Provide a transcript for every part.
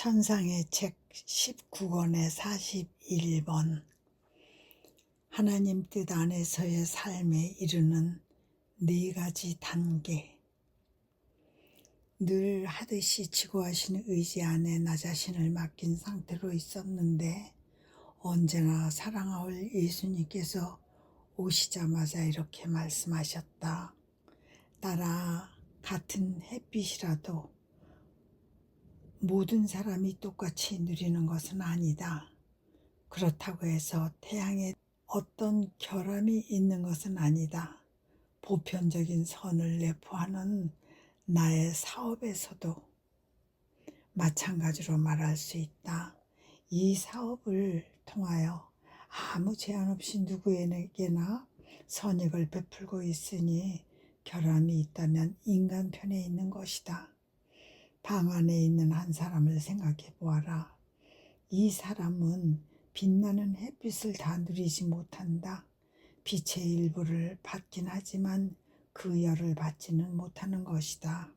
천상의 책 19권의 41번 하나님 뜻 안에서의 삶에 이르는 4가지 단계. 늘 하듯이 지고하신 의지 안에 나 자신을 맡긴 상태로 있었는데 언제나 사랑할 예수님께서 오시자마자 이렇게 말씀하셨다. 딸아, 같은 햇빛이라도 모든 사람이 똑같이 누리는 것은 아니다. 그렇다고 해서 태양에 어떤 결함이 있는 것은 아니다. 보편적인 선을 내포하는 나의 사업에서도 마찬가지로 말할 수 있다. 이 사업을 통하여 아무 제한 없이 누구에게나 선익을 베풀고 있으니 결함이 있다면 인간 편에 있는 것이다. 방 안에 있는 한 사람을 생각해 보아라. 이 사람은 빛나는 햇빛을 다 누리지 못한다. 빛의 일부를 받긴 하지만 그 열을 받지는 못하는 것이다.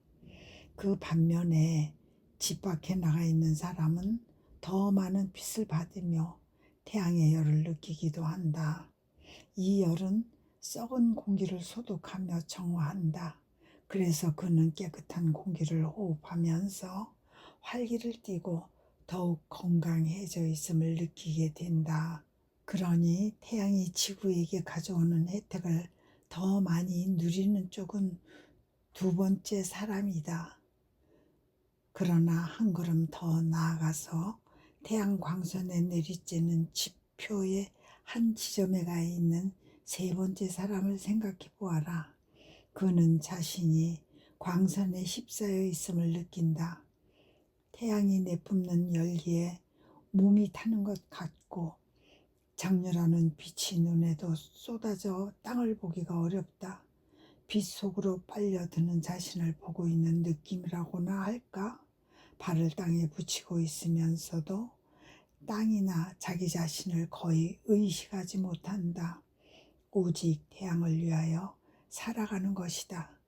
그 반면에 집 밖에 나가 있는 사람은 더 많은 빛을 받으며 태양의 열을 느끼기도 한다. 이 열은 썩은 공기를 소독하며 정화한다. 그래서 그는 깨끗한 공기를 호흡하면서 활기를 띠고 더욱 건강해져 있음을 느끼게 된다. 그러니 태양이 지구에게 가져오는 혜택을 더 많이 누리는 쪽은 2번째 사람이다. 그러나 한 걸음 더 나아가서 태양 광선에 내리쬐는 지표의 한 지점에 가 있는 3번째 사람을 생각해 보아라. 그는 자신이 광선에 휩싸여 있음을 느낀다. 태양이 내뿜는 열기에 몸이 타는 것 같고 장렬하는 빛이 눈에도 쏟아져 땅을 보기가 어렵다. 빛 속으로 빨려드는 자신을 보고 있는 느낌이라고나 할까? 발을 땅에 붙이고 있으면서도 땅이나 자기 자신을 거의 의식하지 못한다. 오직 태양을 위하여 살아가는 것이다.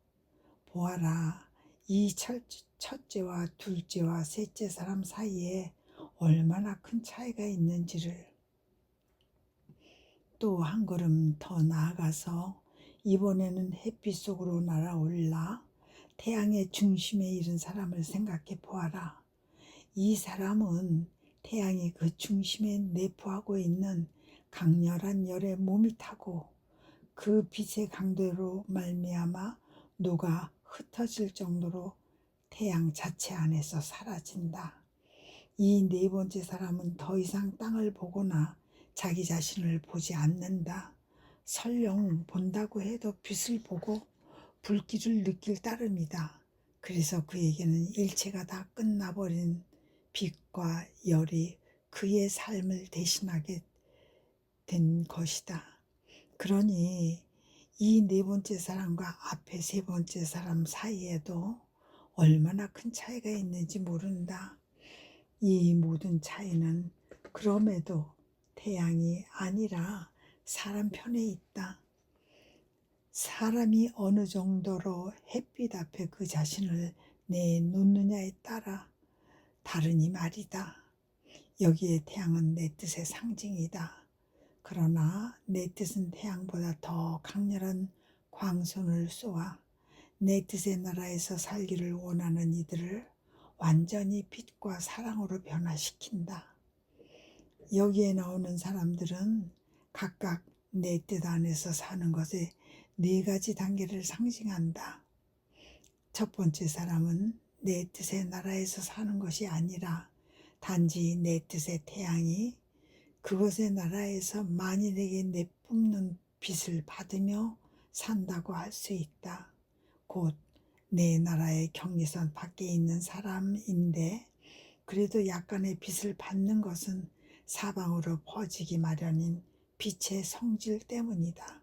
보아라, 이 첫째와 둘째와 셋째 사람 사이에 얼마나 큰 차이가 있는지를. 또 한 걸음 더 나아가서 이번에는 햇빛 속으로 날아올라 태양의 중심에 이른 사람을 생각해 보아라. 이 사람은 태양이 그 중심에 내포하고 있는 강렬한 열에 몸이 타고 그 빛의 강도로 말미암아 녹아 흩어질 정도로 태양 자체 안에서 사라진다. 이 4번째 사람은 더 이상 땅을 보거나 자기 자신을 보지 않는다. 설령 본다고 해도 빛을 보고 불길을 느낄 따름이다. 그래서 그에게는 일체가 다 끝나버린 빛과 열이 그의 삶을 대신하게 된 것이다. 그러니 이 4번째 사람과 앞에 3번째 사람 사이에도 얼마나 큰 차이가 있는지 모른다. 이 모든 차이는 그럼에도 태양이 아니라 사람 편에 있다. 사람이 어느 정도로 햇빛 앞에 그 자신을 내놓느냐에 따라 다르니 말이다. 여기에 태양은 내 뜻의 상징이다. 그러나 내 뜻은 태양보다 더 강렬한 광선을 쏘아 내 뜻의 나라에서 살기를 원하는 이들을 완전히 빛과 사랑으로 변화시킨다. 여기에 나오는 사람들은 각각 내 뜻 안에서 사는 것의 4가지 단계를 상징한다. 첫 번째 사람은 내 뜻의 나라에서 사는 것이 아니라 단지 내 뜻의 태양이 그것의 나라에서 만인에게 내뿜는 빛을 받으며 산다고 할 수 있다. 곧 내 나라의 경계선 밖에 있는 사람인데 그래도 약간의 빛을 받는 것은 사방으로 퍼지기 마련인 빛의 성질 때문이다.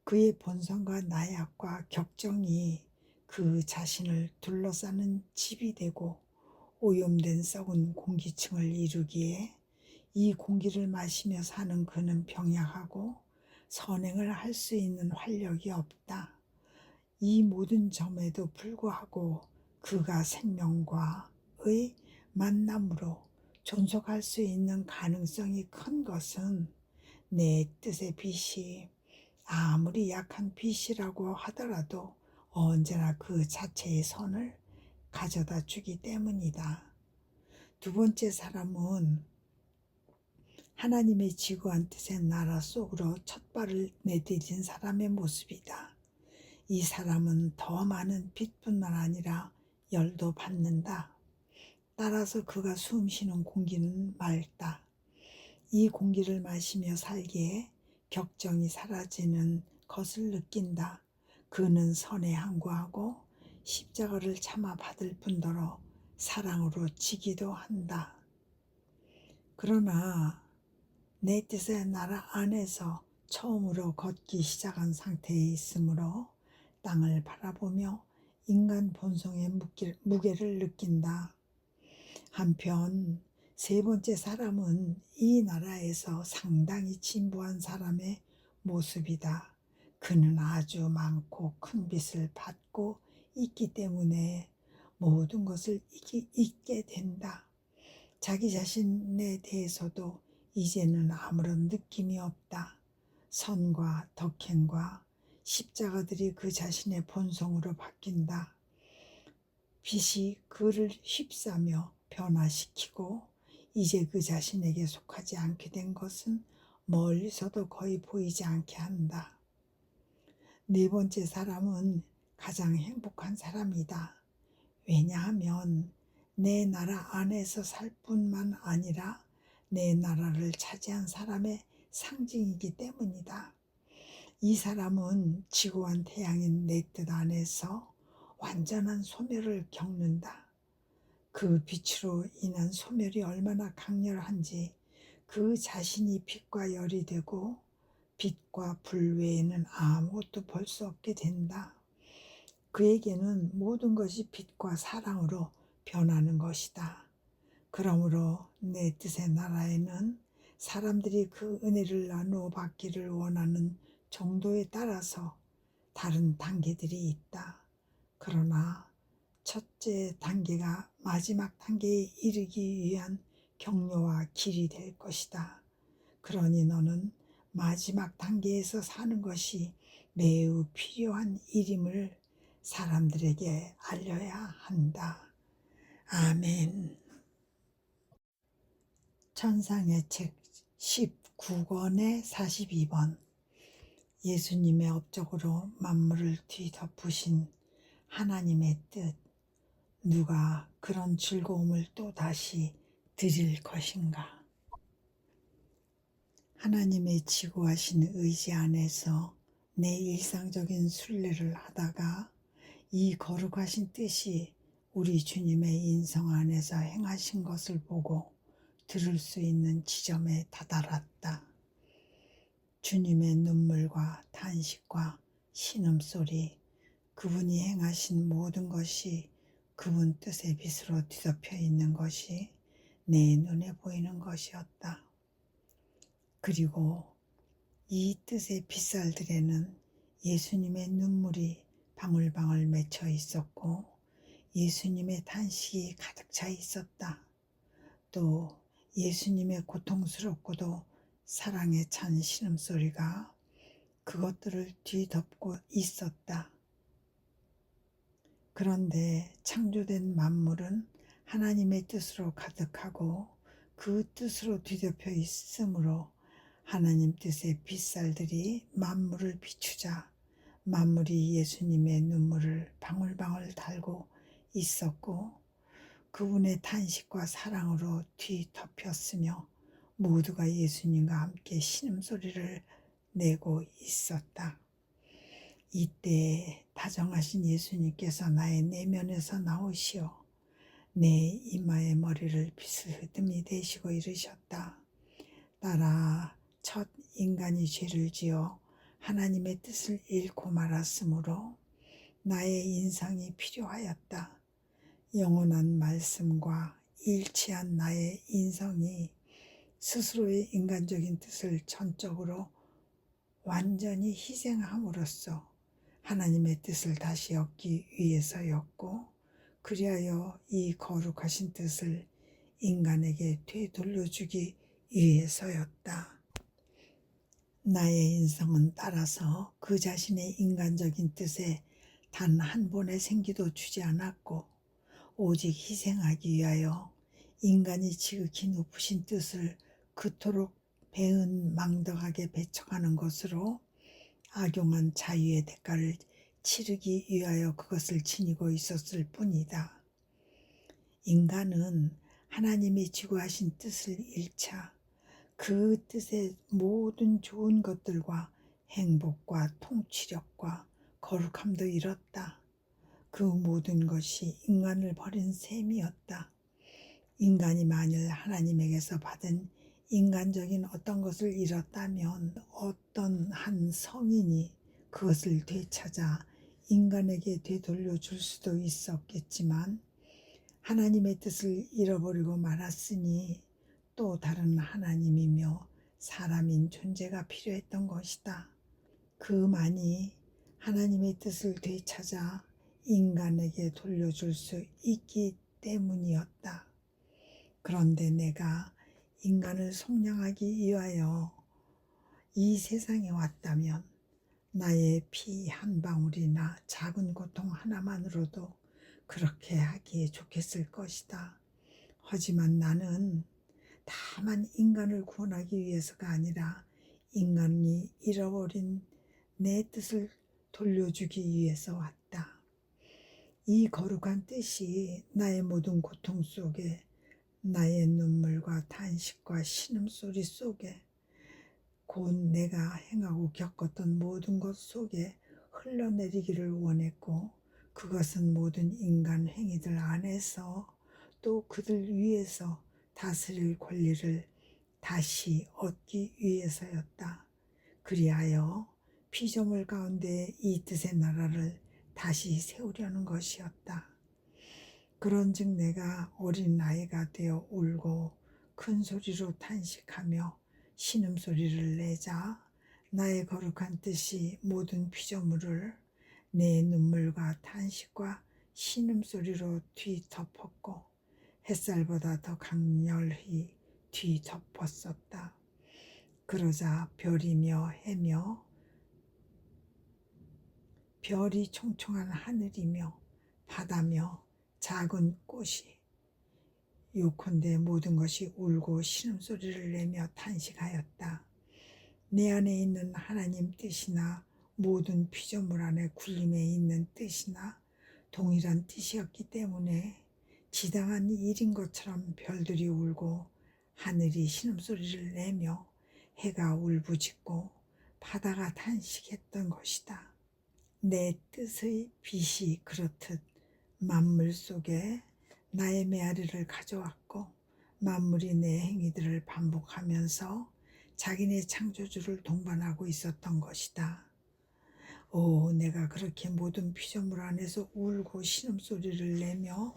그의 본성과 나약과 격정이 그 자신을 둘러싸는 집이 되고 오염된 썩은 공기층을 이루기에 이 공기를 마시며 사는 그는 병약하고 선행을 할 수 있는 활력이 없다. 이 모든 점에도 불구하고 그가 생명과의 만남으로 존속할 수 있는 가능성이 큰 것은 내 뜻의 빛이 아무리 약한 빛이라고 하더라도 언제나 그 자체의 선을 가져다 주기 때문이다. 두 번째 사람은 하나님의 지구한 뜻의 나라 속으로 첫 발을 내디딘 사람의 모습이다. 이 사람은 더 많은 빛뿐만 아니라 열도 받는다. 따라서 그가 숨쉬는 공기는 맑다. 이 공기를 마시며 살기에 격정이 사라지는 것을 느낀다. 그는 선에 항구하고 십자가를 참아 받을 뿐더러 사랑으로 지기도 한다. 그러나 내 뜻의 나라 안에서 처음으로 걷기 시작한 상태에 있으므로 땅을 바라보며 인간 본성의 무게를 느낀다. 한편 세 번째 사람은 이 나라에서 상당히 진보한 사람의 모습이다. 그는 아주 많고 큰 빚을 받고 있기 때문에 모든 것을 잊게 된다. 자기 자신에 대해서도 이제는 아무런 느낌이 없다. 선과 덕행과 십자가들이 그 자신의 본성으로 바뀐다. 빛이 그를 휩싸며 변화시키고 이제 그 자신에게 속하지 않게 된 것은 멀리서도 거의 보이지 않게 한다. 네 번째 사람은 가장 행복한 사람이다. 왜냐하면 내 나라 안에서 살 뿐만 아니라 내 나라를 차지한 사람의 상징이기 때문이다. 이 사람은 지구한 태양인 내 뜻 안에서 완전한 소멸을 겪는다. 그 빛으로 인한 소멸이 얼마나 강렬한지 그 자신이 빛과 열이 되고 빛과 불 외에는 아무것도 볼 수 없게 된다. 그에게는 모든 것이 빛과 사랑으로 변하는 것이다. 그러므로 내 뜻의 나라에는 사람들이 그 은혜를 나누어 받기를 원하는 정도에 따라서 다른 단계들이 있다. 그러나 첫째 단계가 마지막 단계에 이르기 위한 격려와 길이 될 것이다. 그러니 너는 마지막 단계에서 사는 것이 매우 필요한 일임을 사람들에게 알려야 한다. 아멘. 천상의 책 19권의 42번. 예수님의 업적으로 만물을 뒤덮으신 하나님의 뜻. 누가 그런 즐거움을 또 다시 드릴 것인가? 하나님의 지구하신 의지 안에서 내 일상적인 순례를 하다가 이 거룩하신 뜻이 우리 주님의 인성 안에서 행하신 것을 보고 들을 수 있는 지점에 다다랐다. 주님의 눈물과 탄식과 신음소리, 그분이 행하신 모든 것이 그분 뜻의 빛으로 뒤덮여 있는 것이 내 눈에 보이는 것이었다. 그리고 이 뜻의 빛살들에는 예수님의 눈물이 방울방울 맺혀 있었고 예수님의 탄식이 가득 차 있었다. 또 예수님의 고통스럽고도 사랑에 찬 신음소리가 그것들을 뒤덮고 있었다. 그런데 창조된 만물은 하나님의 뜻으로 가득하고 그 뜻으로 뒤덮여 있으므로 하나님 뜻의 빛살들이 만물을 비추자 만물이 예수님의 눈물을 방울방울 달고 있었고 그분의 탄식과 사랑으로 뒤덮였으며 모두가 예수님과 함께 신음소리를 내고 있었다. 이때 다정하신 예수님께서 나의 내면에서 나오시어 내 이마의 머리를 비스듬히 대시고 이르셨다. 딸아, 첫 인간이 죄를 지어 하나님의 뜻을 잃고 말았으므로 나의 인성이 필요하였다. 영원한 말씀과 일치한 나의 인성이 스스로의 인간적인 뜻을 전적으로 완전히 희생함으로써 하나님의 뜻을 다시 얻기 위해서였고 그리하여 이 거룩하신 뜻을 인간에게 되돌려주기 위해서였다. 나의 인성은 따라서 그 자신의 인간적인 뜻에 단 한 번의 생기도 주지 않았고 오직 희생하기 위하여 인간이 지극히 높으신 뜻을 그토록 배은망덕하게 배척하는 것으로 악용한 자유의 대가를 치르기 위하여 그것을 지니고 있었을 뿐이다. 인간은 하나님이 지구하신 뜻을 잃자 그 뜻의 모든 좋은 것들과 행복과 통치력과 거룩함도 잃었다. 그 모든 것이 인간을 버린 셈이었다. 인간이 만일 하나님에게서 받은 인간적인 어떤 것을 잃었다면 어떤 한 성인이 그것을 되찾아 인간에게 되돌려줄 수도 있었겠지만 하나님의 뜻을 잃어버리고 말았으니 또 다른 하나님이며 사람인 존재가 필요했던 것이다. 그만이 하나님의 뜻을 되찾아 인간에게 돌려줄 수 있기 때문이었다. 그런데 내가 인간을 속량하기 위하여 이 세상에 왔다면 나의 피 한 방울이나 작은 고통 하나만으로도 그렇게 하기에 좋겠을 것이다. 하지만 나는 다만 인간을 구원하기 위해서가 아니라 인간이 잃어버린 내 뜻을 돌려주기 위해서 왔다. 이 거룩한 뜻이 나의 모든 고통 속에, 나의 눈물과 탄식과 신음소리 속에, 곧 내가 행하고 겪었던 모든 것 속에 흘러내리기를 원했고, 그것은 모든 인간 행위들 안에서 또 그들 위에서 다스릴 권리를 다시 얻기 위해서였다. 그리하여 피조물 가운데 이 뜻의 나라를 다시 세우려는 것이었다. 그런즉 내가 어린 아이가 되어 울고 큰 소리로 탄식하며 신음소리를 내자 나의 거룩한 뜻이 모든 피조물을 내 눈물과 탄식과 신음소리로 뒤덮었고 햇살보다 더 강렬히 뒤덮었었다. 그러자 별이며 해며 별이 총총한 하늘이며 바다며 작은 꽃이 요컨대 모든 것이 울고 신음소리를 내며 탄식하였다. 내 안에 있는 하나님 뜻이나 모든 피조물 안에 굴림에 있는 뜻이나 동일한 뜻이었기 때문에 지당한 일인 것처럼 별들이 울고 하늘이 신음소리를 내며 해가 울부짖고 바다가 탄식했던 것이다. 내 뜻의 빛이 그렇듯 만물 속에 나의 메아리를 가져왔고 만물이 내 행위들을 반복하면서 자기네 창조주를 동반하고 있었던 것이다. 오, 내가 그렇게 모든 피조물 안에서 울고 신음소리를 내며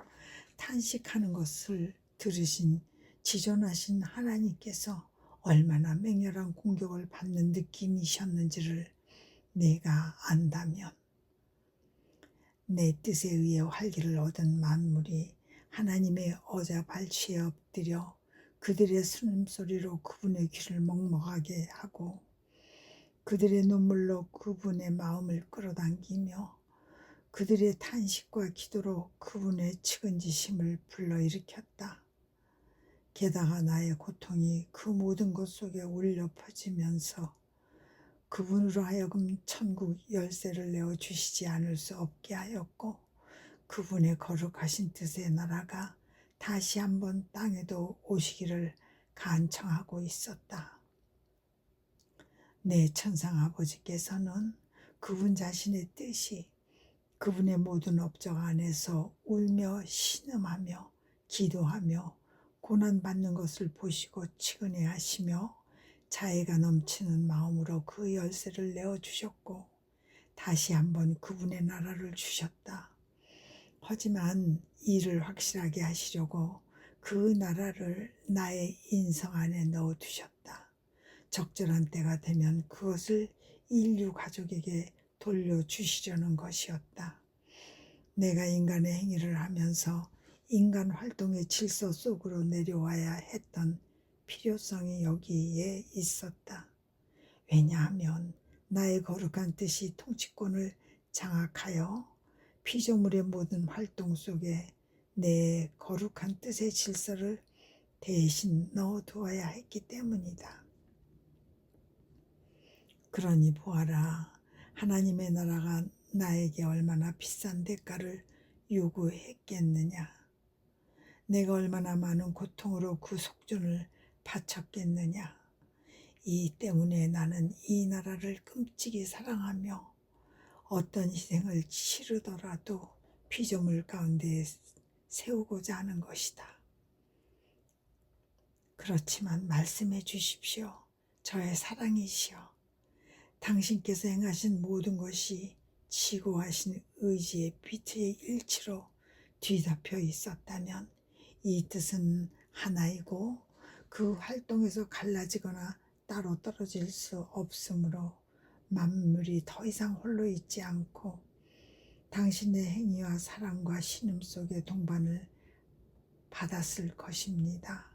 탄식하는 것을 들으신 지존하신 하나님께서 얼마나 맹렬한 공격을 받는 느낌이셨는지를 내가 안다면 내 뜻에 의해 활기를 얻은 만물이 하나님의 어자 발치에 엎드려 그들의 신음소리로 그분의 귀를 먹먹하게 하고 그들의 눈물로 그분의 마음을 끌어당기며 그들의 탄식과 기도로 그분의 측은지심을 불러일으켰다. 게다가 나의 고통이 그 모든 것 속에 울려 퍼지면서 그분으로 하여금 천국 열쇠를 내어주시지 않을 수 없게 하였고 그분의 거룩하신 뜻의 나라가 다시 한번 땅에도 오시기를 간청하고 있었다. 내 천상아버지께서는 그분 자신의 뜻이 그분의 모든 업적 안에서 울며 신음하며 기도하며 고난받는 것을 보시고 측은해 하시며 자애가 넘치는 마음으로 그 열쇠를 내어주셨고 다시 한번 그분의 나라를 주셨다. 하지만 이를 확실하게 하시려고 그 나라를 나의 인성 안에 넣어두셨다. 적절한 때가 되면 그것을 인류 가족에게 돌려주시려는 것이었다. 내가 인간의 행위를 하면서 인간 활동의 질서 속으로 내려와야 했던 필요성이 여기에 있었다. 왜냐하면 나의 거룩한 뜻이 통치권을 장악하여 피조물의 모든 활동 속에 내 거룩한 뜻의 질서를 대신 넣어두어야 했기 때문이다. 그러니 보아라, 하나님의 나라가 나에게 얼마나 비싼 대가를 요구했겠느냐. 내가 얼마나 많은 고통으로 그 속전을 바쳤겠느냐. 이 때문에 나는 이 나라를 끔찍이 사랑하며 어떤 희생을 치르더라도 피조물 가운데 세우고자 하는 것이다. 그렇지만 말씀해 주십시오. 저의 사랑이시여. 당신께서 행하신 모든 것이 지고하신 의지의 빛의 일치로 뒤덮여 있었다면 이 뜻은 하나이고 그 활동에서 갈라지거나 따로 떨어질 수 없으므로 만물이 더 이상 홀로 있지 않고 당신의 행위와 사랑과 신음 속에 동반을 받았을 것입니다.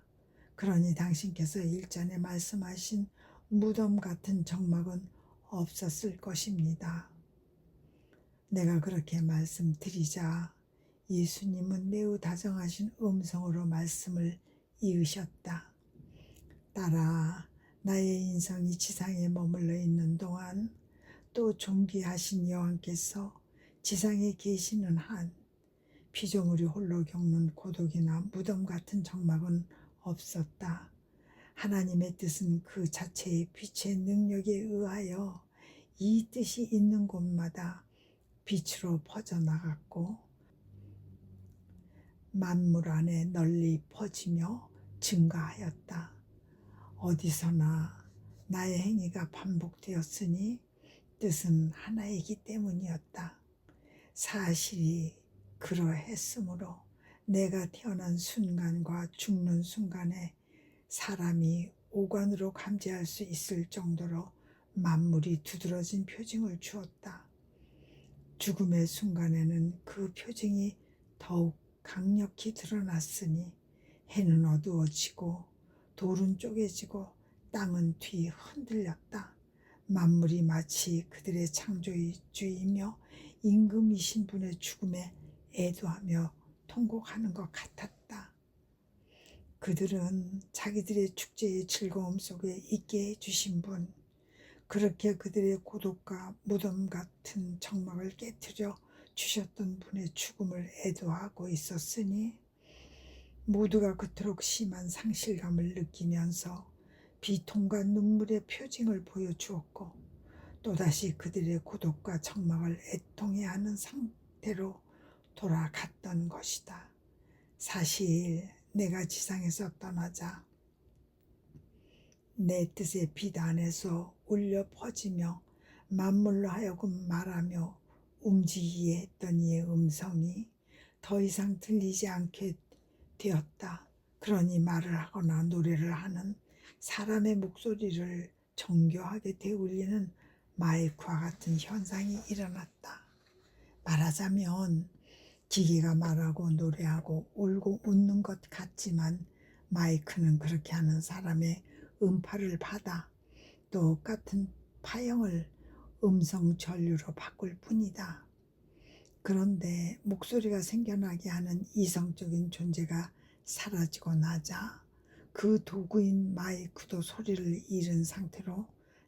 그러니 당신께서 일전에 말씀하신 무덤 같은 정막은 없었을 것입니다. 내가 그렇게 말씀드리자 예수님은 매우 다정하신 음성으로 말씀을 이으셨다. 딸아, 나의 인성이 지상에 머물러 있는 동안 또 존귀하신 여호와께서 지상에 계시는 한 피조물이 홀로 겪는 고독이나 무덤 같은 적막은 없었다. 하나님의 뜻은 그 자체의 빛의 능력에 의하여 이 뜻이 있는 곳마다 빛으로 퍼져나갔고 만물 안에 널리 퍼지며 증가하였다. 어디서나 나의 행위가 반복되었으니 뜻은 하나이기 때문이었다. 사실이 그러했으므로 내가 태어난 순간과 죽는 순간에 사람이 오감으로 감지할 수 있을 정도로 만물이 두드러진 표징을 주었다. 죽음의 순간에는 그 표징이 더욱 강력히 드러났으니 해는 어두워지고 돌은 쪼개지고 땅은 뒤흔들렸다. 만물이 마치 그들의 창조주이며 임금이신 분의 죽음에 애도하며 통곡하는 것 같았다. 그들은 자기들의 축제의 즐거움 속에 있게 해주신 분, 그렇게 그들의 고독과 무덤 같은 적막을 깨뜨려 주셨던 분의 죽음을 애도하고 있었으니 모두가 그토록 심한 상실감을 느끼면서 비통과 눈물의 표징을 보여주었고 또다시 그들의 고독과 적막을 애통해하는 상태로 돌아갔던 것이다. 사실 내가 지상에서 떠나자 내 뜻의 빛 안에서 울려 퍼지며 만물로 하여금 말하며 움직이게 했던 이의 음성이 더 이상 들리지 않게 되었다. 그러니 말을 하거나 노래를 하는 사람의 목소리를 정교하게 되울리는 마이크와 같은 현상이 일어났다. 말하자면 기계가 말하고 노래하고 울고 웃는 것 같지만 마이크는 그렇게 하는 사람의 음파를 받아 똑같은 파형을 음성 전류로 바꿀 뿐이다. 그런데 목소리가 생겨나게 하는 이성적인 존재가 사라지고 나자 그 도구인 마이크도 소리를 잃은 상태로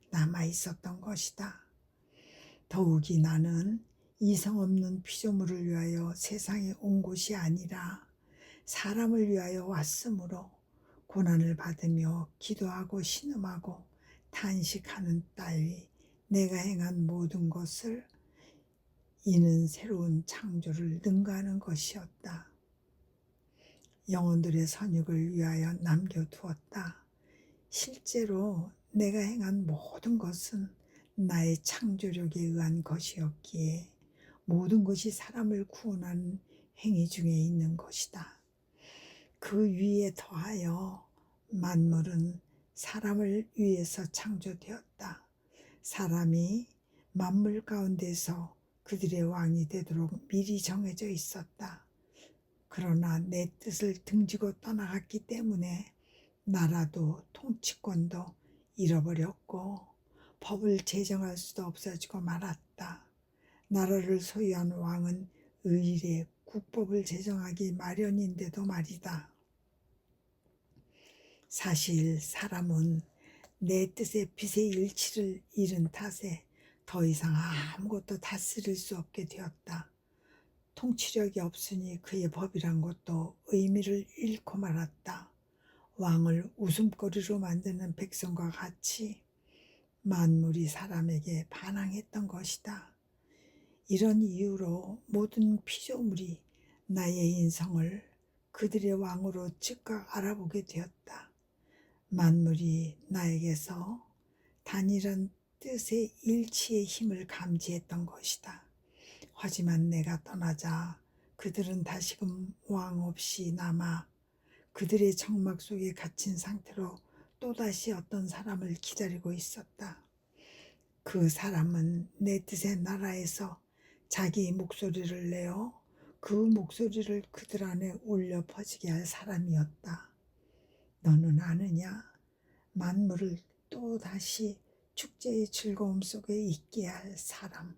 남아 있었던 것이다. 더욱이 나는 이성 없는 피조물을 위하여 세상에 온 것이 아니라 사람을 위하여 왔으므로 고난을 받으며 기도하고 신음하고 탄식하는 따위 내가 행한 모든 것을 이는 새로운 창조를 능가하는 것이었다. 영혼들의 선익을 위하여 남겨두었다. 실제로 내가 행한 모든 것은 나의 창조력에 의한 것이었기에 모든 것이 사람을 구원하는 행위 중에 있는 것이다. 그 위에 더하여 만물은 사람을 위해서 창조되었다. 사람이 만물 가운데서 그들의 왕이 되도록 미리 정해져 있었다. 그러나 내 뜻을 등지고 떠나갔기 때문에 나라도 통치권도 잃어버렸고 법을 제정할 수도 없어지고 말았다. 나라를 소유한 왕은 의일에 국법을 제정하기 마련인데도 말이다. 사실 사람은 내 뜻의 빛의 일치를 잃은 탓에 더 이상 아무것도 다스릴 수 없게 되었다. 통치력이 없으니 그의 법이란 것도 의미를 잃고 말았다. 왕을 웃음거리로 만드는 백성과 같이 만물이 사람에게 반항했던 것이다. 이런 이유로 모든 피조물이 나의 인성을 그들의 왕으로 즉각 알아보게 되었다. 만물이 나에게서 단일한 뜻의 일치의 힘을 감지했던 것이다. 하지만 내가 떠나자 그들은 다시금 왕 없이 남아 그들의 정막 속에 갇힌 상태로 또다시 어떤 사람을 기다리고 있었다. 그 사람은 내 뜻의 나라에서 자기 목소리를 내어 그 목소리를 그들 안에 울려 퍼지게 할 사람이었다. 너는 아느냐? 만물을 또다시 축제의 즐거움 속에 있게 할 사람.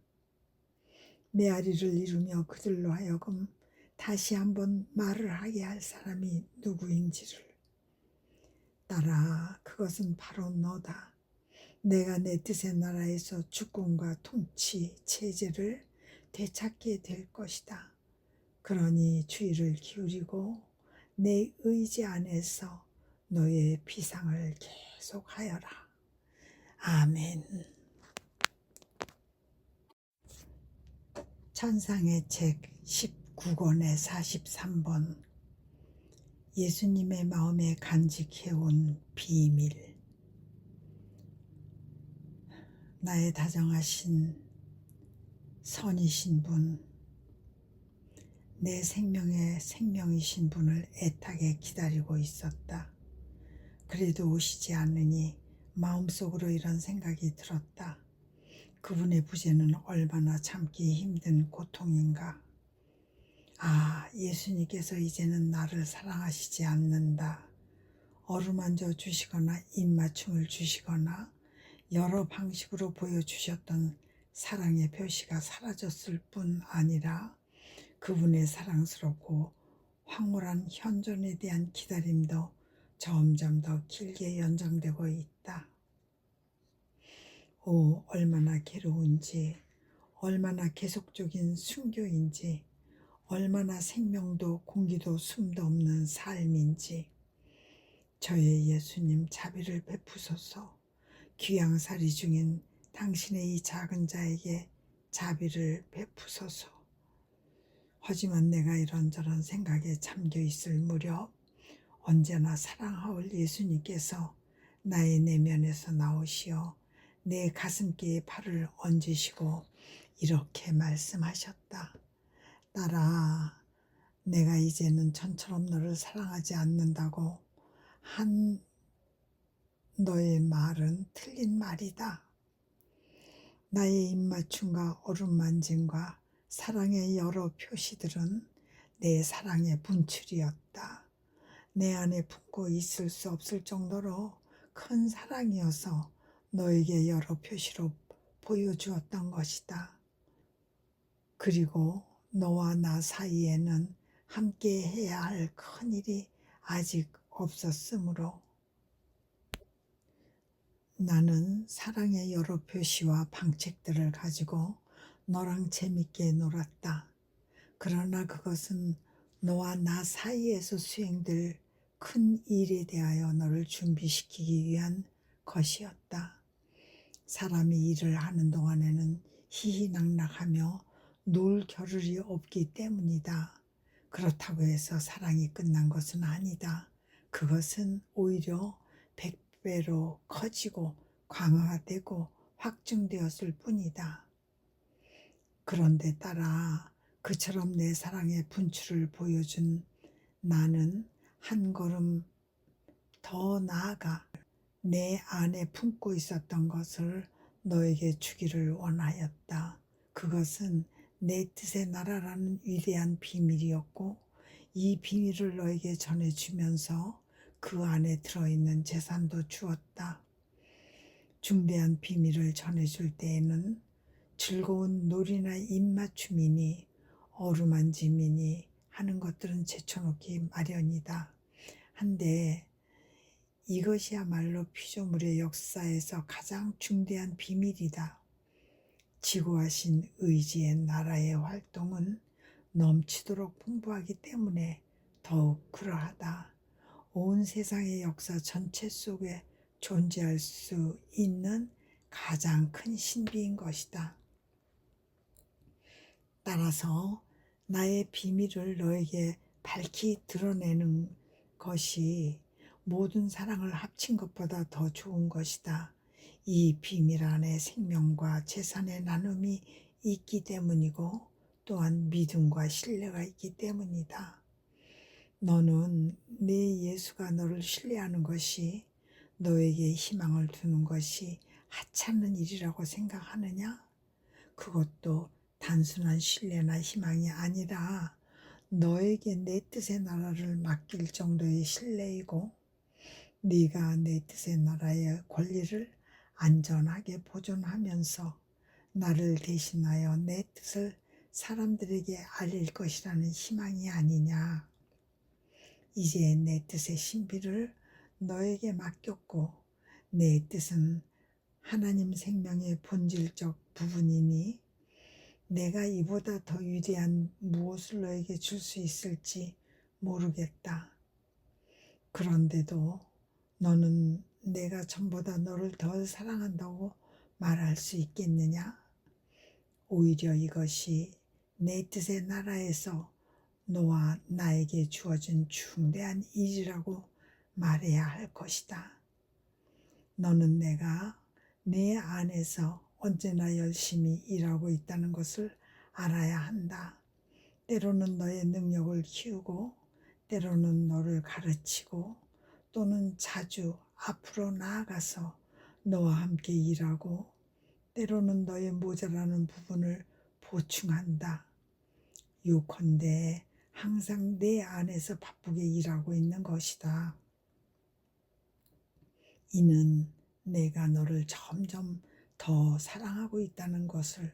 메아리를 이루며 그들로 하여금 다시 한번 말을 하게 할 사람이 누구인지를. 딸아, 그것은 바로 너다. 내가 내 뜻의 나라에서 주권과 통치, 체제를 되찾게 될 것이다. 그러니 주의를 기울이고 내 의지 안에서 너의 비상을 계속하여라. 아멘. 천상의 책 19권의 43번 예수님의 마음에 간직해온 비밀. 나의 다정하신 선이신 분, 내 생명의 생명이신 분을 애타게 기다리고 있었다. 그래도 오시지 않으니 마음속으로 이런 생각이 들었다. 그분의 부재는 얼마나 참기 힘든 고통인가. 아, 예수님께서 이제는 나를 사랑하시지 않는다. 어루만져 주시거나 입맞춤을 주시거나 여러 방식으로 보여주셨던 사랑의 표시가 사라졌을 뿐 아니라 그분의 사랑스럽고 황홀한 현존에 대한 기다림도 점점 더 길게 연장되고 있다. 오, 얼마나 괴로운지, 얼마나 계속적인 순교인지, 얼마나 생명도 공기도 숨도 없는 삶인지. 저의 예수님 자비를 베푸소서. 귀양살이 중인 당신의 이 작은 자에게 자비를 베푸소서. 하지만 내가 이런저런 생각에 잠겨 있을 무렵 언제나 사랑하올 예수님께서 나의 내면에서 나오시어 내 가슴께에 발을 얹으시고 이렇게 말씀하셨다. 딸아, 내가 이제는 전처럼 너를 사랑하지 않는다고 한 너의 말은 틀린 말이다. 나의 입맞춤과 어루만짐과 사랑의 여러 표시들은 내 사랑의 분출이었다. 내 안에 품고 있을 수 없을 정도로 큰 사랑이어서 너에게 여러 표시로 보여주었던 것이다. 그리고 너와 나 사이에는 함께 해야 할 큰 일이 아직 없었으므로 나는 사랑의 여러 표시와 방책들을 가지고 너랑 재밌게 놀았다. 그러나 그것은 너와 나 사이에서 수행될 큰 일에 대하여 너를 준비시키기 위한 것이었다. 사람이 일을 하는 동안에는 희희낙낙하며 놀 겨를이 없기 때문이다. 그렇다고 해서 사랑이 끝난 것은 아니다. 그것은 오히려 100배로 커지고 강화되고 확증되었을 뿐이다. 그런데 따라 그처럼 내 사랑의 분출을 보여준 나는 한 걸음 더 나아가 내 안에 품고 있었던 것을 너에게 주기를 원하였다. 그것은 내 뜻의 나라라는 위대한 비밀이었고 이 비밀을 너에게 전해주면서 그 안에 들어있는 재산도 주었다. 중대한 비밀을 전해줄 때에는 즐거운 놀이나 입맞춤이니 어루만짐이니 하는 것들은 제쳐놓기 마련이다. 한데 이것이야말로 피조물의 역사에서 가장 중대한 비밀이다. 지구화신 의지의 나라의 활동은 넘치도록 풍부하기 때문에 더욱 그러하다. 온 세상의 역사 전체 속에 존재할 수 있는 가장 큰 신비인 것이다. 따라서 나의 비밀을 너에게 밝히 드러내는 것이 모든 사랑을 합친 것보다 더 좋은 것이다. 이 비밀 안에 생명과 재산의 나눔이 있기 때문이고 또한 믿음과 신뢰가 있기 때문이다. 너는 네 예수가 너를 신뢰하는 것이 너에게 희망을 두는 것이 하찮은 일이라고 생각하느냐? 그것도 단순한 신뢰나 희망이 아니라 너에게 내 뜻의 나라를 맡길 정도의 신뢰이고 네가 내 뜻의 나라의 권리를 안전하게 보존하면서 나를 대신하여 내 뜻을 사람들에게 알릴 것이라는 희망이 아니냐. 이제 내 뜻의 신비를 너에게 맡겼고 내 뜻은 하나님 생명의 본질적 부분이니 내가 이보다 더 위대한 무엇을 너에게 줄 수 있을지 모르겠다. 그런데도 너는 내가 전보다 너를 더 사랑한다고 말할 수 있겠느냐? 오히려 이것이 내 뜻의 나라에서 너와 나에게 주어진 중대한 일이라고 말해야 할 것이다. 너는 내가 내 안에서 언제나 열심히 일하고 있다는 것을 알아야 한다. 때로는 너의 능력을 키우고 때로는 너를 가르치고 또는 자주 앞으로 나아가서 너와 함께 일하고 때로는 너의 모자라는 부분을 보충한다. 요컨대 항상 내 안에서 바쁘게 일하고 있는 것이다. 이는 내가 너를 점점 더 사랑하고 있다는 것을,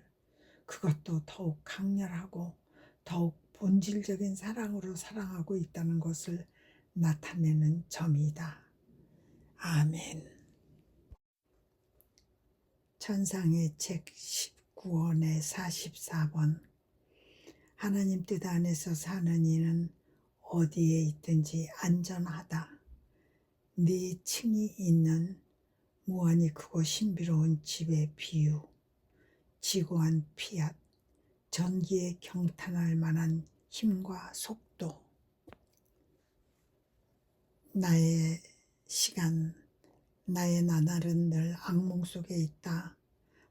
그것도 더욱 강렬하고 더욱 본질적인 사랑으로 사랑하고 있다는 것을 나타내는 점이다. 아멘. 천상의 책 19권의 44번. 하나님 뜻 안에서 사는 이는 어디에 있든지 안전하다. 네 층이 있는 무한히 크고 신비로운 집의 비유, 지고한 피앗, 전기에 경탄할 만한 힘과 속도. 나의 시간, 나의 나날은 늘 악몽 속에 있다.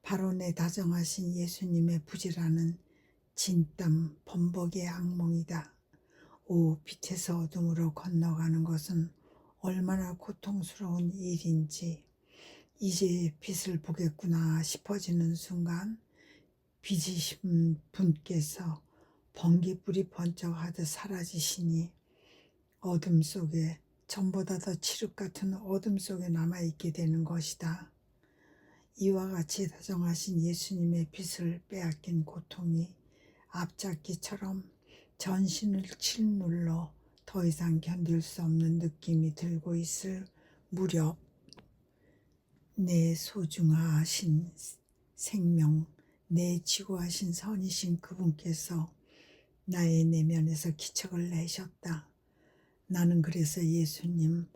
바로 내 다정하신 예수님의 부지런한 진땀 범벅의 악몽이다. 오, 빛에서 어둠으로 건너가는 것은 얼마나 고통스러운 일인지 이제 빛을 보겠구나 싶어지는 순간 빛이신 분께서 번개불이 번쩍하듯 사라지시니 어둠 속에 전보다 더 칠흑 같은 어둠 속에 남아있게 되는 것이다. 이와 같이 다정하신 예수님의 빛을 빼앗긴 고통이 앞잡기처럼 전신을 짓눌러 더 이상 견딜 수 없는 느낌이 들고 있을 무렵 내 소중하신 생명, 내 지고하신 선이신 그분께서 나의 내면에서 기척을 내셨다. 나는 그래서 예수님,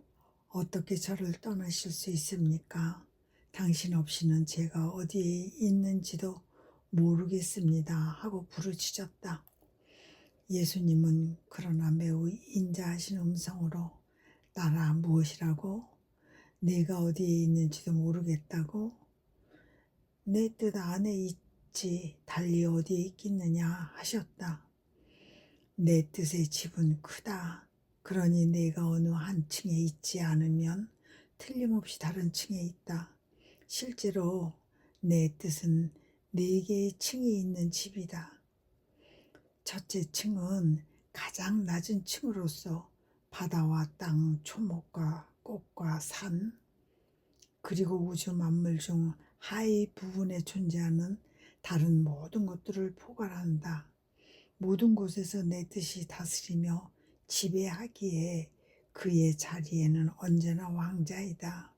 어떻게 저를 떠나실 수 있습니까? 당신 없이는 제가 어디에 있는지도 모르겠습니다 하고 부르짖었다. 예수님은 그러나 매우 인자하신 음성으로 나라 무엇이라고? 내가 어디에 있는지도 모르겠다고? 내 뜻 안에 있지 달리 어디에 있겠느냐 하셨다. 내 뜻의 집은 크다. 그러니 내가 어느 한 층에 있지 않으면 틀림없이 다른 층에 있다. 실제로 내 뜻은 4개의 층이 있는 집이다. 첫째 층은 가장 낮은 층으로서 바다와 땅, 초목과 꽃과 산, 그리고 우주 만물 중 하위 부분에 존재하는 다른 모든 것들을 포괄한다. 모든 곳에서 내 뜻이 다스리며 지배하기에 그의 자리에는 언제나 왕자이다.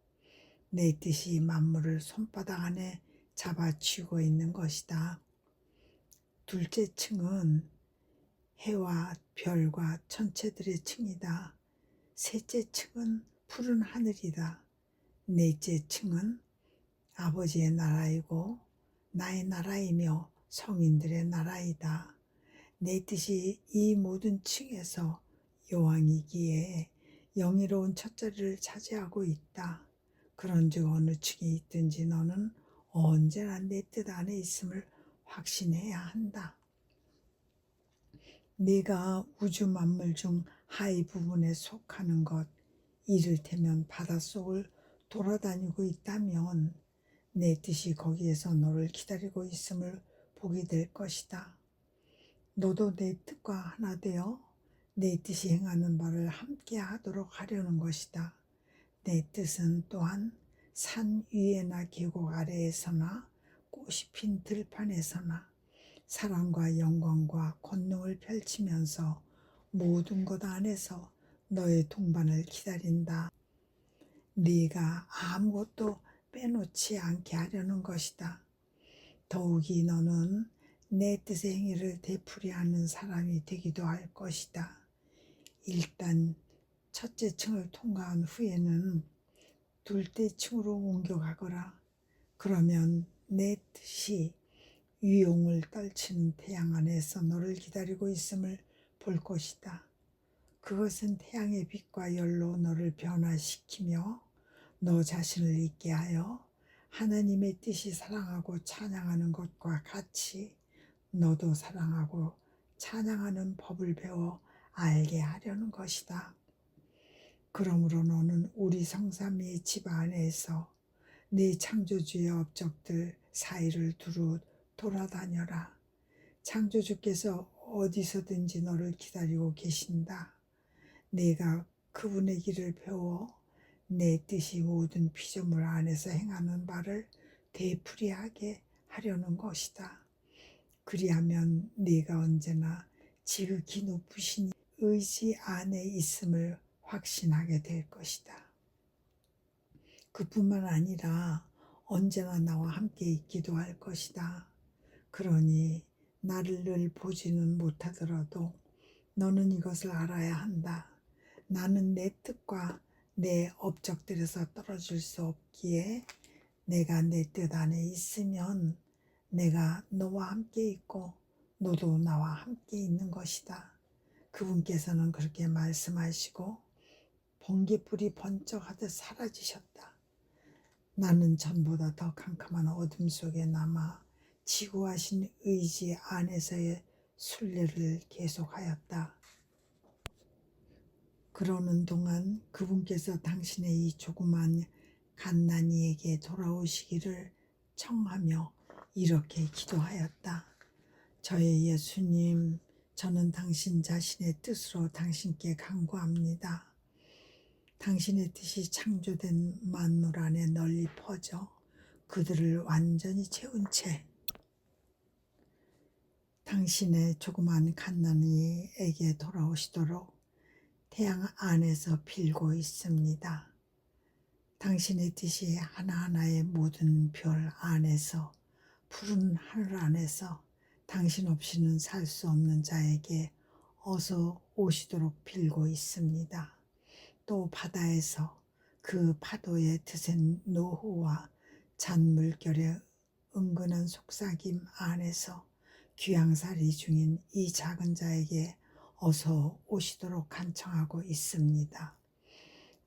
내 뜻이 만물을 손바닥 안에 잡아쥐고 있는 것이다. 둘째 층은 해와 별과 천체들의 층이다. 셋째 층은 푸른 하늘이다. 넷째 층은 아버지의 나라이고 나의 나라이며 성인들의 나라이다. 내 뜻이 이 모든 층에서 여왕이기에 영예로운 첫자리를 차지하고 있다. 그런즉 어느 층에 있든지 너는 언제나 내 뜻 안에 있음을 확신해야 한다. 네가 우주 만물 중 하위 부분에 속하는 것, 이를테면 바닷속을 돌아다니고 있다면 내 뜻이 거기에서 너를 기다리고 있음을 보게 될 것이다. 너도 내 뜻과 하나 되어 내 뜻이 행하는 바를 함께 하도록 하려는 것이다. 내 뜻은 또한 산 위에나 계곡 아래에서나 꽃이 핀 들판에서나 사랑과 영광과 권능을 펼치면서 모든 것 안에서 너의 동반을 기다린다. 네가 아무것도 빼놓지 않게 하려는 것이다. 더욱이 너는 내 뜻의 행위를 되풀이하는 사람이 되기도 할 것이다. 일단 첫째 층을 통과한 후에는 둘째 층으로 옮겨가거라. 그러면 내 뜻이 위용을 떨치는 태양 안에서 너를 기다리고 있음을 볼 것이다. 그것은 태양의 빛과 열로 너를 변화시키며 너 자신을 있게 하여 하나님의 뜻이 사랑하고 찬양하는 것과 같이 너도 사랑하고 찬양하는 법을 배워 알게 하려는 것이다. 그러므로 너는 우리 성삼위의 집 안에서 네 창조주의 업적들 사이를 두루 돌아다녀라. 창조주께서 어디서든지 너를 기다리고 계신다. 네가 그분의 길을 배워 내 뜻이 모든 피조물 안에서 행하는 바를 되풀이하게 하려는 것이다. 그리하면 네가 언제나 지극히 높으신 의지 안에 있음을 확신하게 될 것이다. 그뿐만 아니라 언제나 나와 함께 있기도 할 것이다. 그러니 나를 늘 보지는 못하더라도 너는 이것을 알아야 한다. 나는 내 뜻과 내 업적들에서 떨어질 수 없기에 내가 내 뜻 안에 있으면 내가 너와 함께 있고 너도 나와 함께 있는 것이다. 그분께서는 그렇게 말씀하시고 번개불이 번쩍하듯 사라지셨다. 나는 전보다 더 캄캄한 어둠 속에 남아 지구하신 의지 안에서의 순례를 계속하였다. 그러는 동안 그분께서 당신의 이 조그만 갓난이에게 돌아오시기를 청하며 이렇게 기도하였다. 저의 예수님, 저는 당신 자신의 뜻으로 당신께 간구합니다. 당신의 뜻이 창조된 만물 안에 널리 퍼져 그들을 완전히 채운 채 당신의 조그만 갓난이에게 돌아오시도록 태양 안에서 빌고 있습니다. 당신의 뜻이 하나하나의 모든 별 안에서 푸른 하늘 안에서 당신 없이는 살 수 없는 자에게 어서 오시도록 빌고 있습니다. 또 바다에서 그 파도의 드센 노후와 잔물결의 은근한 속삭임 안에서 귀양살이 중인 이 작은 자에게 어서 오시도록 간청하고 있습니다.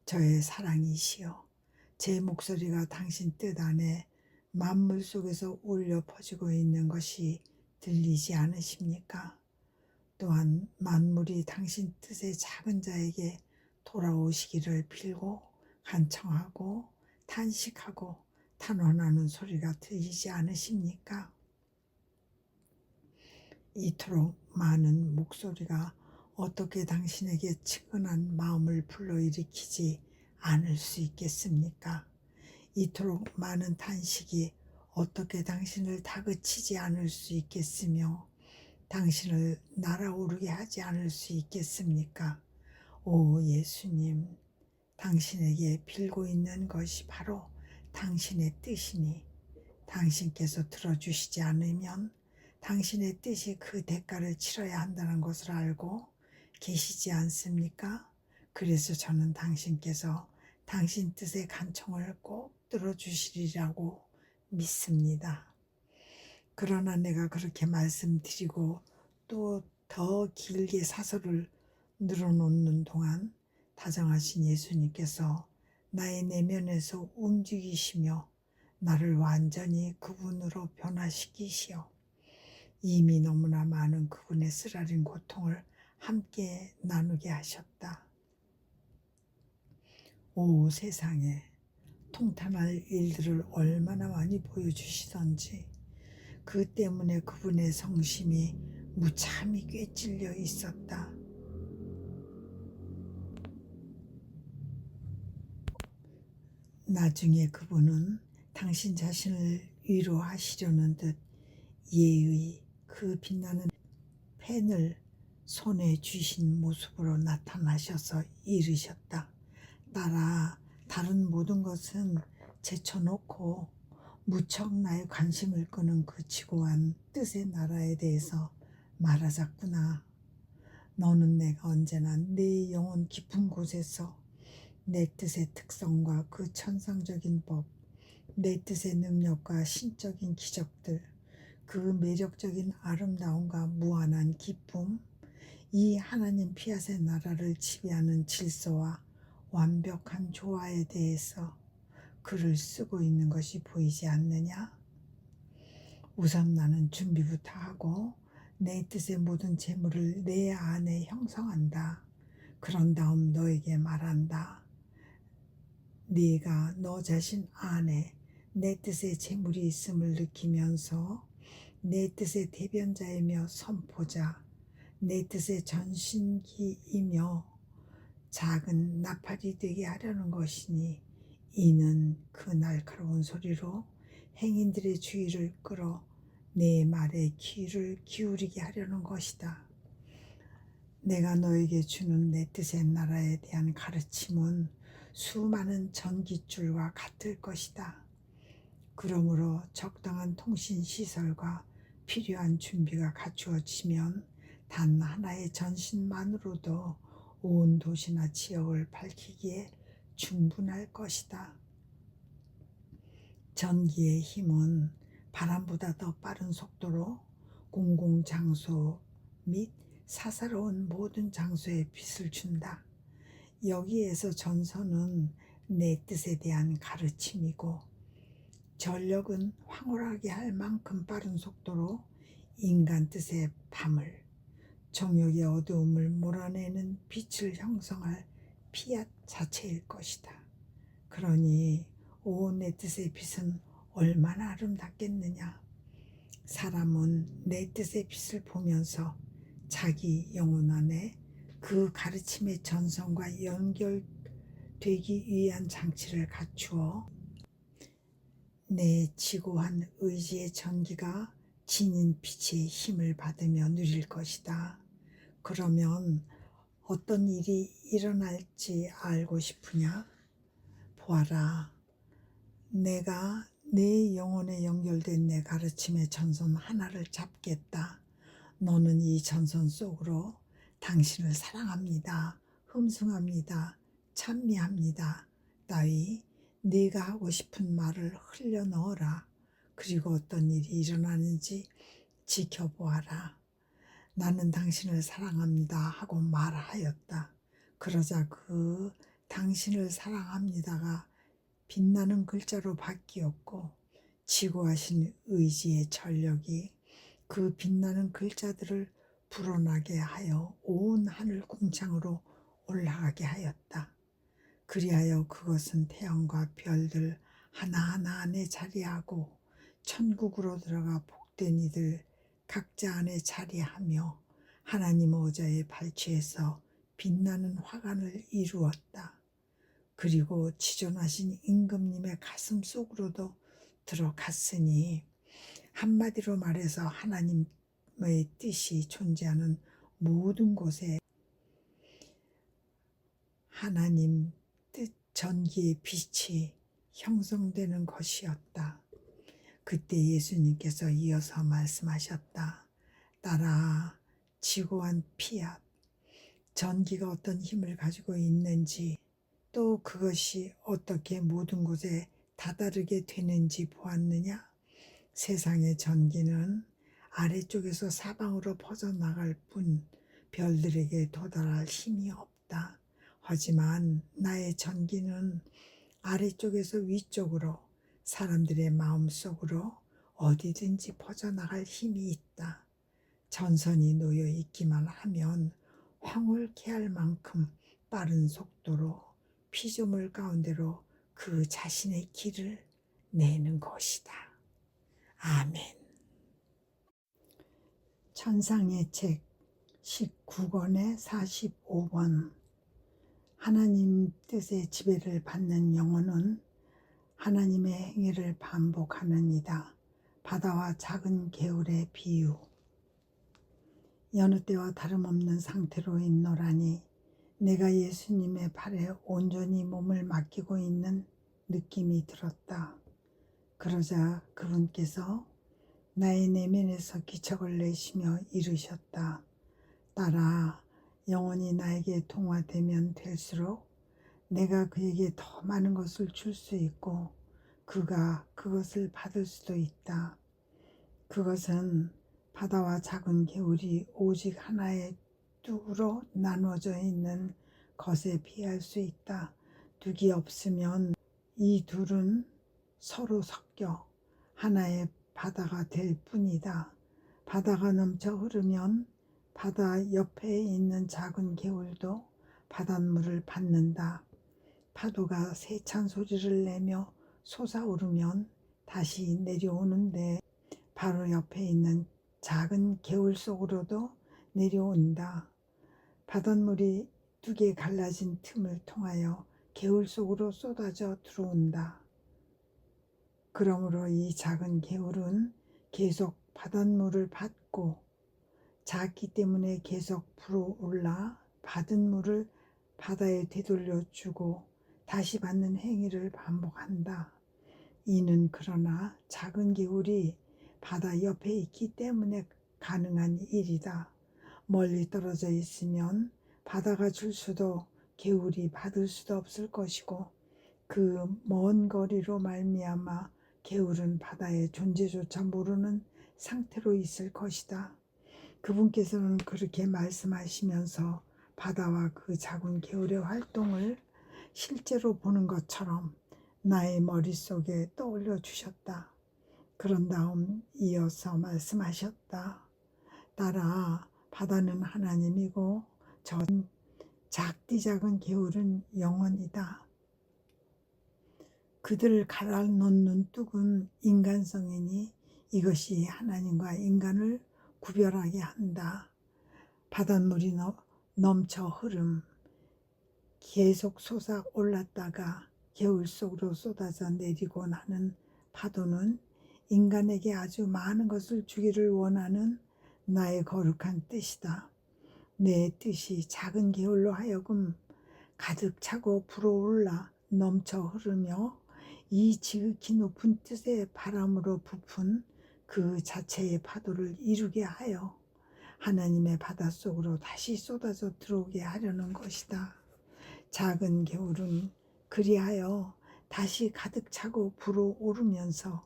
저의 사랑이시여, 제 목소리가 당신 뜻 안에 만물 속에서 울려 퍼지고 있는 것이 들리지 않으십니까? 또한 만물이 당신 뜻의 작은 자에게 돌아오시기를 빌고 간청하고 탄식하고 탄원하는 소리가 들리지 않으십니까? 이토록 많은 목소리가 어떻게 당신에게 측은한 마음을 불러일으키지 않을 수 있겠습니까? 이토록 많은 탄식이 어떻게 당신을 다그치지 않을 수 있겠으며 당신을 날아오르게 하지 않을 수 있겠습니까? 오 예수님, 당신에게 빌고 있는 것이 바로 당신의 뜻이니 당신께서 들어주시지 않으면 당신의 뜻이 그 대가를 치러야 한다는 것을 알고 계시지 않습니까? 그래서 저는 당신께서 당신 뜻의 간청을 꼭 들어주시리라고 믿습니다. 그러나 내가 그렇게 말씀드리고 또 더 길게 사설을 늘어놓는 동안 다정하신 예수님께서 나의 내면에서 움직이시며 나를 완전히 그분으로 변화시키시어 이미 너무나 많은 그분의 쓰라린 고통을 함께 나누게 하셨다. 오 세상에, 통탄할 일들을 얼마나 많이 보여주시던지 그 때문에 그분의 성심이 무참히 꿰찔려 있었다. 나중에 그분은 당신 자신을 위로하시려는 듯 예의 그 빛나는 펜을 손에 쥐신 모습으로 나타나셔서 이르셨다. 딸아, 다른 모든 것은 제쳐놓고 무척 나의 관심을 끄는 그 지고한 뜻의 나라에 대해서 말하자꾸나. 너는 내가 언제나 네 영혼 깊은 곳에서 내 뜻의 특성과 그 천상적인 법, 내 뜻의 능력과 신적인 기적들, 그 매력적인 아름다움과 무한한 기쁨, 이 하나님 피아의 나라를 지배하는 질서와 완벽한 조화에 대해서 글을 쓰고 있는 것이 보이지 않느냐? 우선 나는 준비부터 하고 내 뜻의 모든 재물을 내 안에 형성한다. 그런 다음 너에게 말한다. 네가 너 자신 안에 내 뜻의 재물이 있음을 느끼면서 내 뜻의 대변자이며 선포자, 내 뜻의 전신기이며 작은 나팔이 되게 하려는 것이니 이는 그 날카로운 소리로 행인들의 주의를 끌어 내 말에 귀를 기울이게 하려는 것이다. 내가 너에게 주는 내 뜻의 나라에 대한 가르침은 수많은 전깃줄과 같을 것이다. 그러므로 적당한 통신시설과 필요한 준비가 갖추어지면 단 하나의 전신만으로도 온 도시나 지역을 밝히기에 충분할 것이다. 전기의 힘은 바람보다 더 빠른 속도로 공공장소 및 사사로운 모든 장소에 빛을 준다. 여기에서 전선은 내 뜻에 대한 가르침이고 전력은 황홀하게 할 만큼 빠른 속도로 인간 뜻의 밤을, 정욕의 어두움을 몰아내는 빛을 형성할 피앗 자체일 것이다. 그러니 오 내 뜻의 빛은 얼마나 아름답겠느냐. 사람은 내 뜻의 빛을 보면서 자기 영혼 안에 그 가르침의 전선과 연결되기 위한 장치를 갖추어 내 지고한 의지의 전기가 지닌 빛의 힘을 받으며 누릴 것이다. 그러면 어떤 일이 일어날지 알고 싶으냐? 보아라. 내가 내 영혼에 연결된 내 가르침의 전선 하나를 잡겠다. 너는 이 전선 속으로 당신을 사랑합니다. 흠숭합니다. 찬미합니다. 따위 네가 하고 싶은 말을 흘려 넣어라. 그리고 어떤 일이 일어나는지 지켜보아라. 나는 당신을 사랑합니다 하고 말하였다. 그러자 그 당신을 사랑합니다가 빛나는 글자로 바뀌었고 지고하신 의지의 전력이 그 빛나는 글자들을 불어나게 하여 온 하늘 궁창으로 올라가게 하였다. 그리하여 그것은 태양과 별들 하나하나 안에 자리하고 천국으로 들어가 복된 이들 각자 안에 자리하며 하나님 의자의 발치에서 빛나는 화관을 이루었다. 그리고 지존하신 임금님의 가슴 속으로도 들어갔으니 한마디로 말해서 하나님의 뜻이 존재하는 모든 곳에 하나님 뜻 전기의 빛이 형성되는 것이었다. 그때 예수님께서 이어서 말씀하셨다. 딸아, 지고한 피앗, 전기가 어떤 힘을 가지고 있는지 또 그것이 어떻게 모든 곳에 다다르게 되는지 보았느냐? 세상의 전기는 아래쪽에서 사방으로 퍼져나갈 뿐 별들에게 도달할 힘이 없다. 하지만 나의 전기는 아래쪽에서 위쪽으로 사람들의 마음속으로 어디든지 퍼져나갈 힘이 있다. 전선이 놓여 있기만 하면 황홀케 할 만큼 빠른 속도로 피조물 가운데로 그 자신의 길을 내는 것이다. 아멘. 천상의 책 19권의 45번. 하나님 뜻의 지배를 받는 영혼은 하나님의 행위를 반복하느니라. 바다와 작은 개울의 비유. 여느 때와 다름없는 상태로 있노라니 내가 예수님의 발에 온전히 몸을 맡기고 있는 느낌이 들었다. 그러자 그분께서 나의 내면에서 기척을 내시며 이르셨다. 딸아, 영혼이 나에게 동화되면 될수록 내가 그에게 더 많은 것을 줄 수 있고 그가 그것을 받을 수도 있다. 그것은 바다와 작은 개울이 오직 하나의 뚝으로 나누어져 있는 것에 비할 수 있다. 뚝이 없으면 이 둘은 서로 섞여 하나의 바다가 될 뿐이다. 바다가 넘쳐 흐르면 바다 옆에 있는 작은 개울도 바닷물을 받는다. 파도가 세찬 소리를 내며 솟아오르면 다시 내려오는데 바로 옆에 있는 작은 개울 속으로도 내려온다. 바닷물이 두 개 갈라진 틈을 통하여 개울 속으로 쏟아져 들어온다. 그러므로 이 작은 개울은 계속 바닷물을 받고 작기 때문에 계속 불어올라 받은 물을 바다에 되돌려주고 다시 받는 행위를 반복한다. 이는 그러나 작은 개울이 바다 옆에 있기 때문에 가능한 일이다. 멀리 떨어져 있으면 바다가 줄 수도 개울이 받을 수도 없을 것이고 그 먼 거리로 말미암아 개울은 바다의 존재조차 모르는 상태로 있을 것이다. 그분께서는 그렇게 말씀하시면서 바다와 그 작은 개울의 활동을 실제로 보는 것처럼 나의 머릿속에 떠올려 주셨다. 그런 다음 이어서 말씀하셨다. 딸아, 바다는 하나님이고 전 작디 작은 개울은 영원이다. 그들을 갈아놓는 뚝은 인간성이니 이것이 하나님과 인간을 구별하게 한다. 바닷물이 넘쳐 흐름, 계속 솟아 올랐다가 개울 속으로 쏟아져 내리고 나는 파도는 인간에게 아주 많은 것을 주기를 원하는 나의 거룩한 뜻이다. 내 뜻이 작은 개울로 하여금 가득 차고 불어올라 넘쳐 흐르며 이 지극히 높은 뜻의 바람으로 부푼 그 자체의 파도를 이루게 하여 하나님의 바닷속으로 다시 쏟아져 들어오게 하려는 것이다. 작은 개울은 그리하여 다시 가득 차고 불어오르면서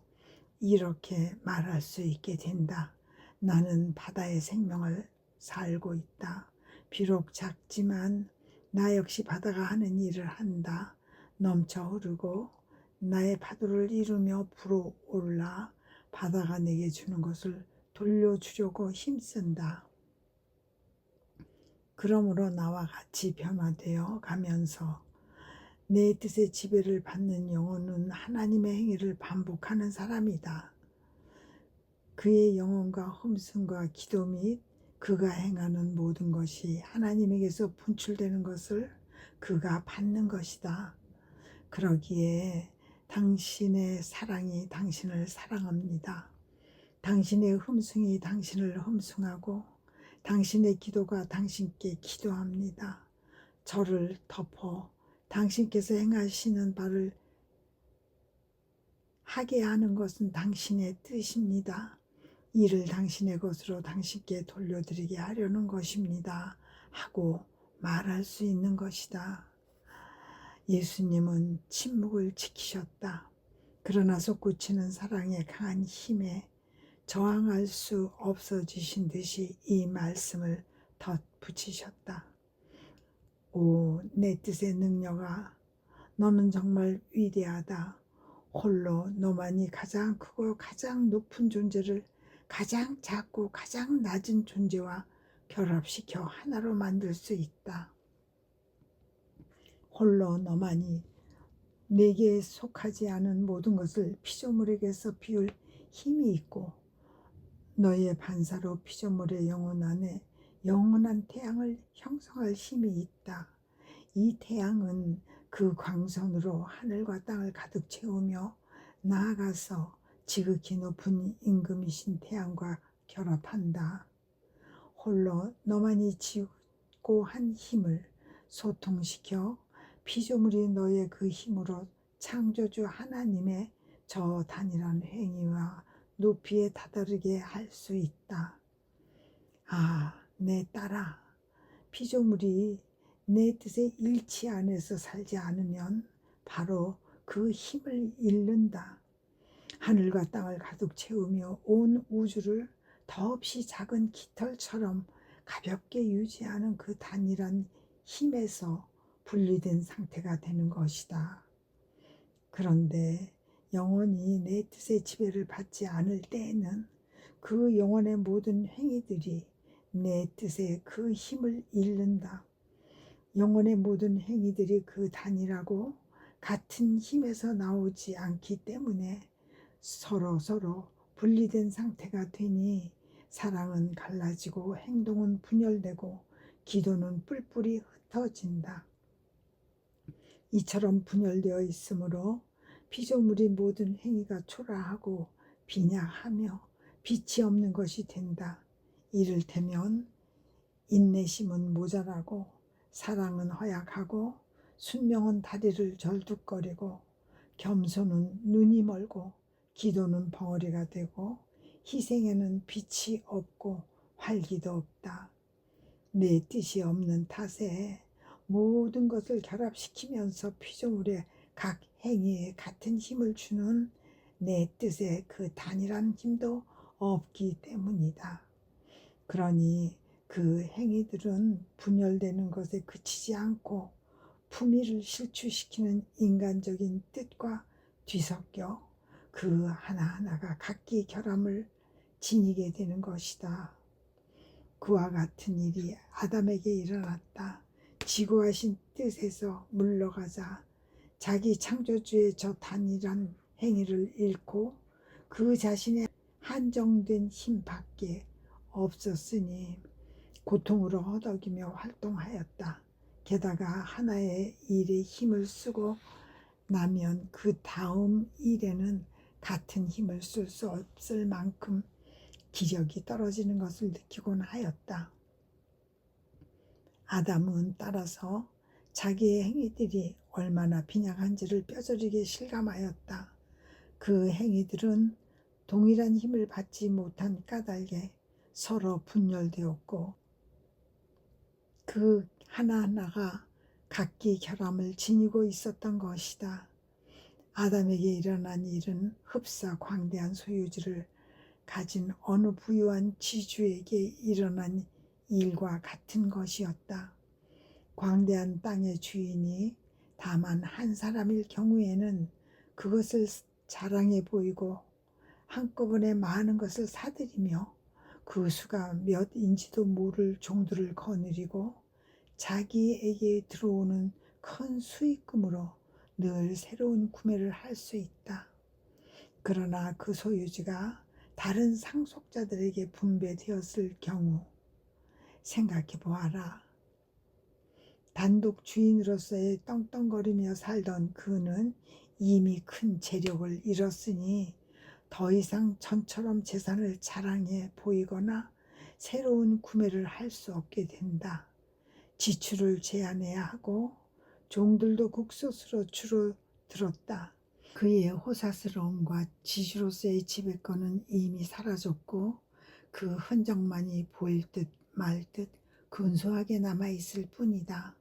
이렇게 말할 수 있게 된다. 나는 바다의 생명을 살고 있다. 비록 작지만 나 역시 바다가 하는 일을 한다. 넘쳐 흐르고 나의 파도를 이루며 불어올라 바다가 내게 주는 것을 돌려주려고 힘쓴다. 그러므로 나와 같이 변화되어 가면서 내 뜻의 지배를 받는 영혼은 하나님의 행위를 반복하는 사람이다. 그의 영혼과 흠씀과 기도 및 그가 행하는 모든 것이 하나님에게서 분출되는 것을 그가 받는 것이다. 그러기에 당신의 사랑이 당신을 사랑합니다. 당신의 흠숭이 당신을 흠숭하고 당신의 기도가 당신께 기도합니다. 저를 덮어 당신께서 행하시는 바를 하게 하는 것은 당신의 뜻입니다. 이를 당신의 것으로 당신께 돌려드리게 하려는 것입니다. 하고 말할 수 있는 것이다. 예수님은 침묵을 지키셨다. 그러나 솟구치는 사랑의 강한 힘에 저항할 수 없어지신 듯이 이 말씀을 덧붙이셨다. 오, 내 뜻의 능력아, 너는 정말 위대하다. 홀로 너만이 가장 크고 가장 높은 존재를 가장 작고 가장 낮은 존재와 결합시켜 하나로 만들 수 있다. 홀로 너만이 내게 속하지 않은 모든 것을 피조물에게서 비울 힘이 있고 너의 반사로 피조물의 영혼 안에 영원한 태양을 형성할 힘이 있다. 이 태양은 그 광선으로 하늘과 땅을 가득 채우며 나아가서 지극히 높은 임금이신 태양과 결합한다. 홀로 너만이 지고 한 힘을 소통시켜 피조물이 너의 그 힘으로 창조주 하나님의 저 단일한 행위와 높이에 다다르게 할 수 있다. 아, 내 딸아, 피조물이 내 뜻의 일치 안에서 살지 않으면 바로 그 힘을 잃는다. 하늘과 땅을 가득 채우며 온 우주를 더없이 작은 깃털처럼 가볍게 유지하는 그 단일한 힘에서 분리된 상태가 되는 것이다. 그런데 영원히 내 뜻의 지배를 받지 않을 때에는 그 영혼의 모든 행위들이 내 뜻의 그 힘을 잃는다. 영혼의 모든 행위들이 그 단일하고 같은 힘에서 나오지 않기 때문에 서로 분리된 상태가 되니 사랑은 갈라지고 행동은 분열되고 기도는 뿔뿔이 흩어진다. 이처럼 분열되어 있으므로 피조물이 모든 행위가 초라하고 빈약하며 빛이 없는 것이 된다. 이를테면 인내심은 모자라고 사랑은 허약하고 순명은 다리를 절뚝거리고 겸손은 눈이 멀고 기도는 벙어리가 되고 희생에는 빛이 없고 활기도 없다. 내 뜻이 없는 탓에 모든 것을 결합시키면서 피조물의 각 행위에 같은 힘을 주는 내 뜻의 그 단일한 힘도 없기 때문이다. 그러니 그 행위들은 분열되는 것에 그치지 않고 품위를 실추시키는 인간적인 뜻과 뒤섞여 그 하나하나가 각기 결함을 지니게 되는 것이다. 그와 같은 일이 아담에게 일어났다. 지고하신 뜻에서 물러가자 자기 창조주의 저 단일한 행위를 잃고 그 자신의 한정된 힘밖에 없었으니 고통으로 허덕이며 활동하였다. 게다가 하나의 일에 힘을 쓰고 나면 그 다음 일에는 같은 힘을 쓸 수 없을 만큼 기력이 떨어지는 것을 느끼곤 하였다. 아담은 따라서 자기의 행위들이 얼마나 빈약한지를 뼈저리게 실감하였다. 그 행위들은 동일한 힘을 받지 못한 까닭에 서로 분열되었고 그 하나하나가 각기 결함을 지니고 있었던 것이다. 아담에게 일어난 일은 흡사 광대한 소유지를 가진 어느 부유한 지주에게 일어난 일과 같은 것이었다. 광대한 땅의 주인이 다만 한 사람일 경우에는 그것을 자랑해 보이고 한꺼번에 많은 것을 사들이며 그 수가 몇인지도 모를 종들을 거느리고 자기에게 들어오는 큰 수익금으로 늘 새로운 구매를 할 수 있다. 그러나 그 소유지가 다른 상속자들에게 분배되었을 경우 생각해 보아라. 단독 주인으로서의 떵떵거리며 살던 그는 이미 큰 재력을 잃었으니 더 이상 전처럼 재산을 자랑해 보이거나 새로운 구매를 할 수 없게 된다. 지출을 제한해야 하고 종들도 극소수로 줄어들었다. 그의 호사스러움과 지주로서의 지배권은 이미 사라졌고 그 흔적만이 보일 듯 말 듯 근소하게 남아있을 뿐이다.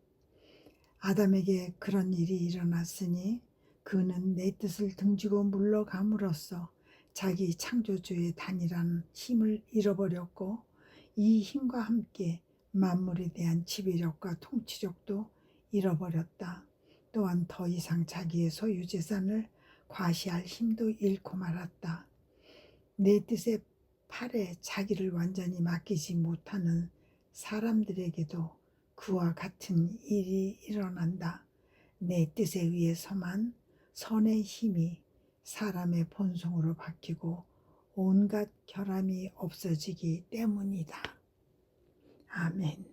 아담에게 그런 일이 일어났으니 그는 내 뜻을 등지고 물러감으로써 자기 창조주의 단일한 힘을 잃어버렸고 이 힘과 함께 만물에 대한 지배력과 통치력도 잃어버렸다. 또한 더 이상 자기의 소유재산을 과시할 힘도 잃고 말았다. 내 뜻의 팔에 자기를 완전히 맡기지 못하는 사람들에게도 그와 같은 일이 일어난다. 내 뜻에 의해서만 선의 힘이 사람의 본성으로 바뀌고 온갖 결함이 없어지기 때문이다. 아멘.